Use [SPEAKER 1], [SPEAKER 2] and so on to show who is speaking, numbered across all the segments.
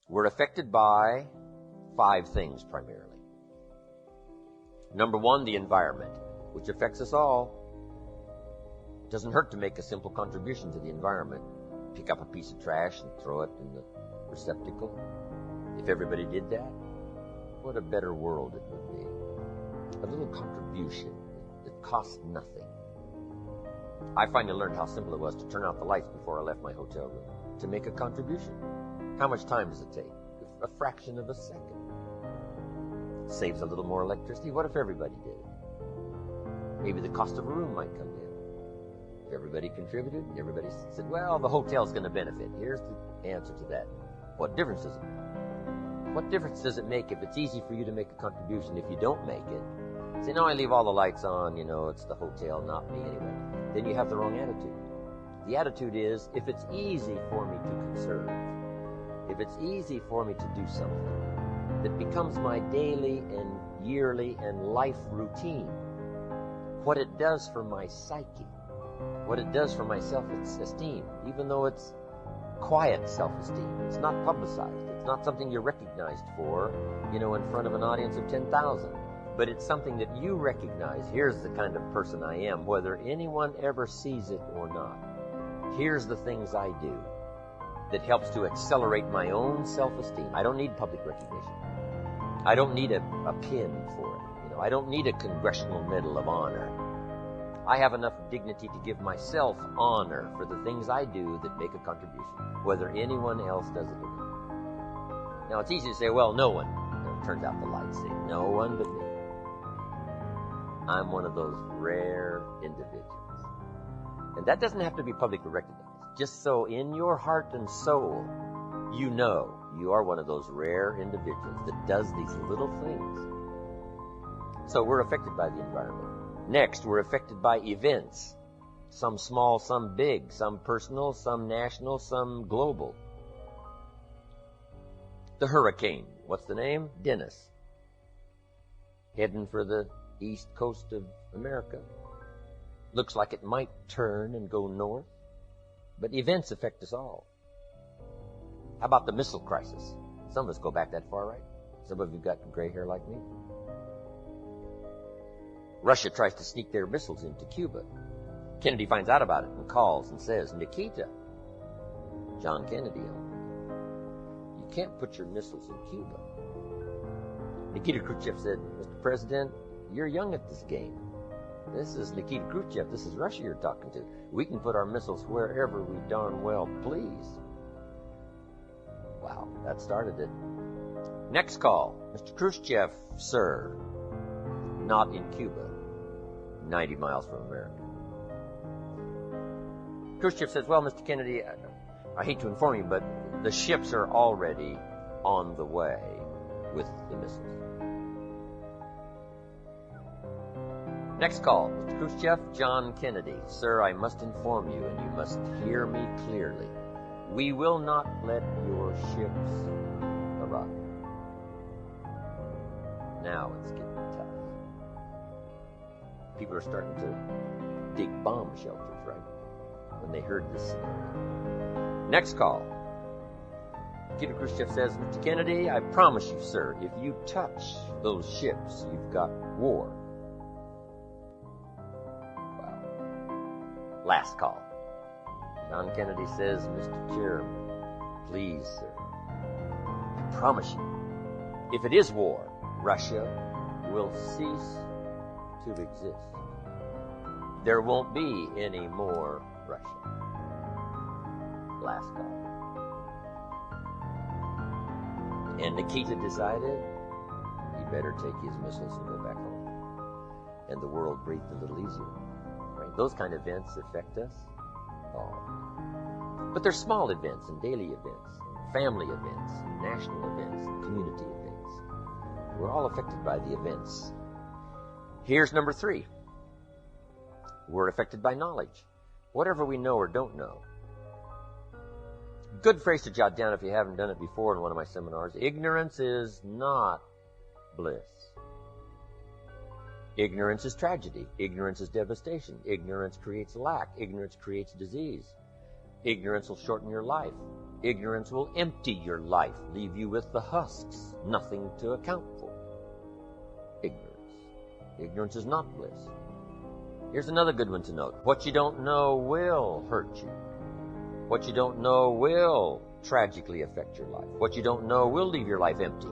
[SPEAKER 1] We're affected by 5 things primarily. Number 1, the environment, which affects us all. It doesn't hurt to make a simple contribution to the environment. Pick up a piece of trash and throw it in the receptacle. If everybody did that, what a better world it would be. A little contribution that costs nothing. I finally learned how simple it was to turn out the lights before I left my hotel room, to make a contribution. How much time does it take? A fraction of a second. Saves a little more electricity. What if everybody did it? Maybe the cost of a room might come down. If everybody contributed, everybody said, well, the hotel's going to benefit. Here's the answer to that. What difference does it make? What difference does it make if it's easy for you to make a contribution? If you don't make it, say, no, I leave all the lights on, it's the hotel, not me anyway. Then you have the wrong attitude. The attitude is, if it's easy for me to conserve, if it's easy for me to do something that becomes my daily and yearly and life routine, what it does for my psyche, what it does for my self-esteem, even though it's quiet self-esteem, it's not publicized, it's not something you're recognized for, in front of an audience of 10,000, but it's something that you recognize. Here's the kind of person I am, whether anyone ever sees it or not. Here's the things I do that helps to accelerate my own self-esteem. I don't need public recognition. I don't need a pin for it. I don't need a Congressional Medal of Honor. I have enough dignity to give myself honor for the things I do that make a contribution, whether anyone else does it or not. Now, it's easy to say, well, no one. It turns out the lights say, no one but me. I'm one of those rare individuals. And that doesn't have to be publicly recognized. Just so in your heart and soul, you know you are one of those rare individuals that does these little things. So we're affected by the environment. Next, we're affected by events. Some small, some big, some personal, some national, some global. The hurricane. What's the name? Dennis. Heading for the east coast of America. Looks like it might turn and go north. But events affect us all. How about the missile crisis? Some of us go back that far, right? Some of you got gray hair like me. Russia tries to sneak their missiles into Cuba. Kennedy finds out about it and calls and says, Nikita, John Kennedy, you can't put your missiles in Cuba. Nikita Khrushchev said, Mr. President, you're young at this game. This is Nikita Khrushchev. This is Russia you're talking to. We can put our missiles wherever we darn well please. Wow, that started it. Next call. Mr. Khrushchev, sir. Not in Cuba. 90 miles from America. Khrushchev says, well, Mr. Kennedy, I hate to inform you, but the ships are already on the way with the missiles. Next call. Mr. Khrushchev, John Kennedy. Sir, I must inform you, and you must hear me clearly. We will not let your ships arrive. Now it's getting tough. People are starting to dig bomb shelters, right? When they heard this scenario. Next call. Nikita Khrushchev says, Mr. Kennedy, I promise you, sir, if you touch those ships, you've got war. Wow. Last call. John Kennedy says, Mr. Chairman, please, sir, I promise you, if it is war, Russia will cease to exist. There won't be any more Russia. Last call. And Nikita decided he better take his missiles and go back home. And the world breathed a little easier. Right? Those kind of events affect us all. But there's small events and daily events, family events, national events, community events. We're all affected by the events. Here's number 3. We're affected by knowledge. Whatever we know or don't know. Good phrase to jot down if you haven't done it before in one of my seminars. Ignorance is not bliss. Ignorance is tragedy. Ignorance is devastation. Ignorance creates lack. Ignorance creates disease. Ignorance will shorten your life. Ignorance will empty your life, leave you with the husks, nothing to account for. Ignorance. Ignorance is not bliss. Here's another good one to note. What you don't know will hurt you. What you don't know will tragically affect your life. What you don't know will leave your life empty.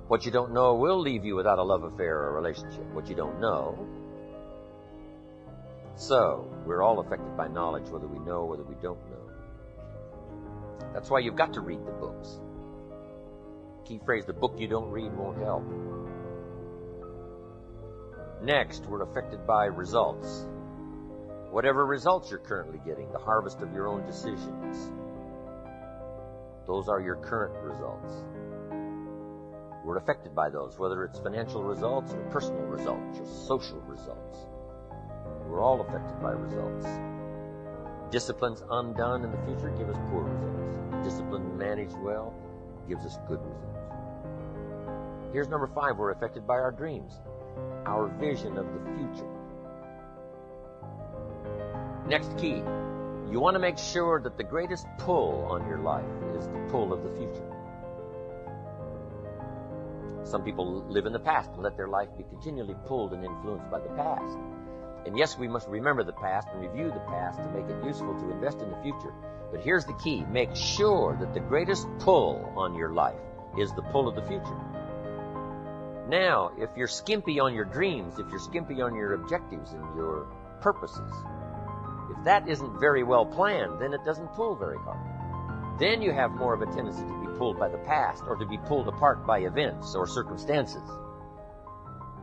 [SPEAKER 1] What you don't know will leave you without a love affair or a relationship. What you don't know. So, we're all affected by knowledge, whether we know or whether we don't know. That's why you've got to read the books. Key phrase, the book you don't read won't help. Next, we're affected by results. Whatever results you're currently getting, the harvest of your own decisions. Those are your current results. We're affected by those, whether it's financial results or personal results or social results. We're all affected by results. Disciplines undone in the future give us poor results. Discipline managed well gives us good results. Here's number 5, we're affected by our dreams, our vision of the future. Next key, you want to make sure that the greatest pull on your life is the pull of the future. Some people live in the past and let their life be continually pulled and influenced by the past. And yes, we must remember the past and review the past to make it useful to invest in the future. But here's the key. Make sure that the greatest pull on your life is the pull of the future. Now, if you're skimpy on your dreams, if you're skimpy on your objectives and your purposes, if that isn't very well planned, then it doesn't pull very hard. Then you have more of a tendency to be pulled by the past, or to be pulled apart by events or circumstances,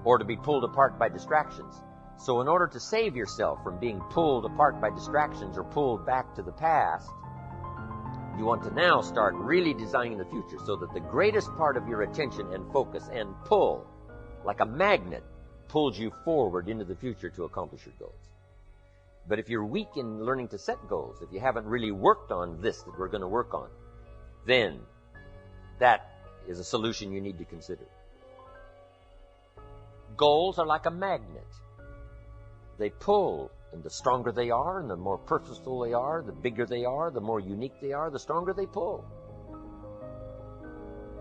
[SPEAKER 1] or to be pulled apart by distractions. So in order to save yourself from being pulled apart by distractions or pulled back to the past, you want to now start really designing the future so that the greatest part of your attention and focus and pull, like a magnet, pulls you forward into the future to accomplish your goals. But if you're weak in learning to set goals, if you haven't really worked on this that we're going to work on, then that is a solution you need to consider. Goals are like a magnet. They pull, and the stronger they are, and the more purposeful they are, the bigger they are, the more unique they are, the stronger they pull.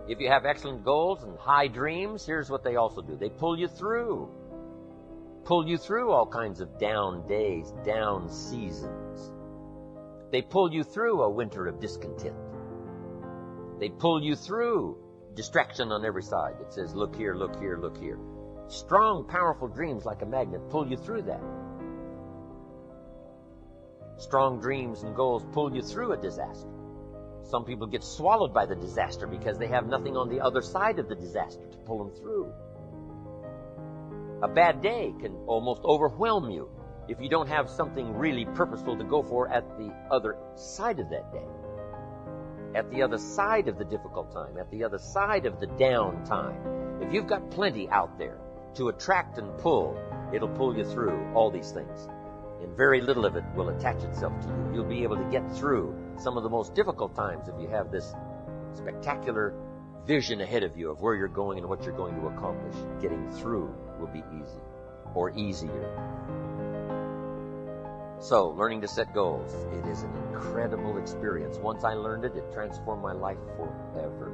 [SPEAKER 1] If you have excellent goals and high dreams, here's what they also do. They pull you through. Pull you through all kinds of down days, down seasons. They pull you through a winter of discontent. They pull you through distraction on every side. It says, look here, look here, look here. Strong, powerful dreams like a magnet pull you through that. Strong dreams and goals pull you through a disaster. Some people get swallowed by the disaster because they have nothing on the other side of the disaster to pull them through. A bad day can almost overwhelm you if you don't have something really purposeful to go for at the other side of that day. At the other side of the difficult time, at the other side of the down time. If you've got plenty out there to attract and pull, it'll pull you through all these things. And very little of it will attach itself to you. You'll be able to get through some of the most difficult times if you have this spectacular vision ahead of you of where you're going and what you're going to accomplish. Getting through will be easy or easier. So, learning to set goals, it is an incredible experience. Once I learned it, it transformed my life forever.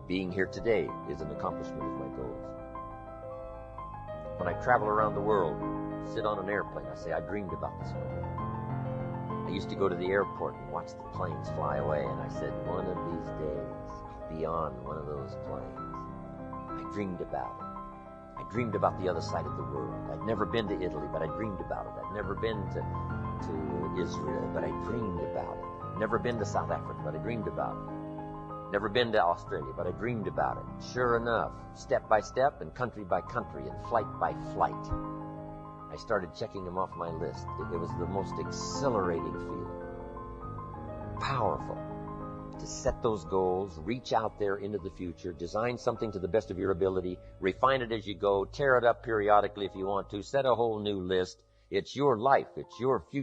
[SPEAKER 1] Being here today is an accomplishment of my goals. When I travel around the world, sit on an airplane, I say, I dreamed about this one day. I used to go to the airport and watch the planes fly away, and I said, one of these days, I'll be on one of those planes. I dreamed about it. I dreamed about the other side of the world. I'd never been to Italy, but I dreamed about it. I'd never been to Israel, but I dreamed about it. Never been to South Africa, but I dreamed about it. Never been to Australia, but I dreamed about it. Sure enough, step by step and country by country and flight by flight, I started checking them off my list. It was the most exhilarating feeling. Powerful. To set those goals, reach out there into the future, design something to the best of your ability, refine it as you go, tear it up periodically if you want to, set a whole new list. It's your life. It's your future.